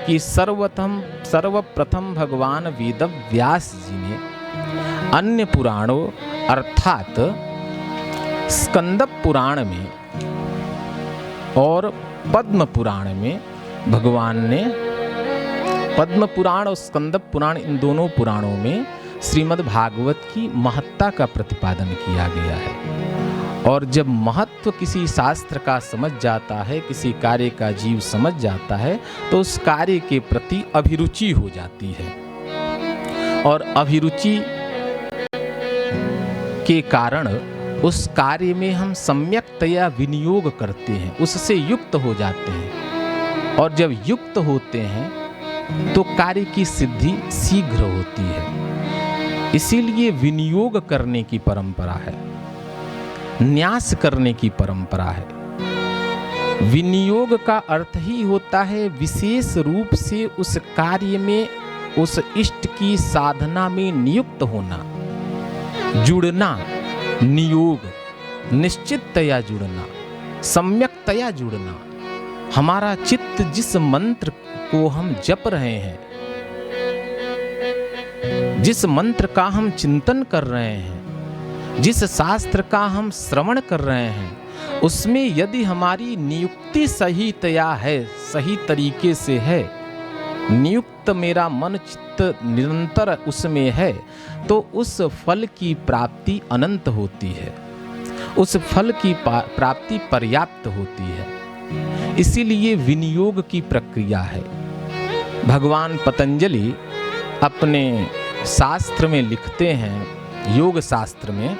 कि सर्वप्रथम भगवान वेद व्यास जी ने अन्य पुराणों अर्थात स्कंद पुराण में और पद्म पुराण में भगवान ने, पद्म पुराण और स्कंद पुराण इन दोनों पुराणों में श्रीमद् भागवत की महत्ता का प्रतिपादन किया गया है। और जब महत्व किसी शास्त्र का समझ जाता है, किसी कार्य का जीव समझ जाता है, तो उस कार्य के प्रति अभिरुचि हो जाती है और अभिरुचि के कारण उस कार्य में हम सम्यक्तया विनियोग करते हैं, उससे युक्त हो जाते हैं। और जब युक्त होते हैं तो कार्य की सिद्धि शीघ्र होती है। इसीलिए विनियोग करने की परंपरा है, न्यास करने की परंपरा है। विनियोग का अर्थ ही होता है विशेष रूप से उस कार्य में, उस इष्ट की साधना में नियुक्त होना, जुड़ना, नियोग, निश्चिततया जुड़ना, सम्यक्तया जुड़ना। हमारा चित्त जिस मंत्र को हम जप रहे हैं, जिस मंत्र का हम चिंतन कर रहे हैं, जिस शास्त्र का हम श्रवण कर रहे हैं, उसमें यदि हमारी नियुक्ति सही तया है, सही तरीके से है, नियुक्त मेरा मन चित्त निरंतर उसमें है, तो उस फल की प्राप्ति अनंत होती है, उस फल की प्राप्ति पर्याप्त होती है। इसीलिए विनियोग की प्रक्रिया है। भगवान पतंजलि अपने शास्त्र में लिखते हैं, योग शास्त्र में,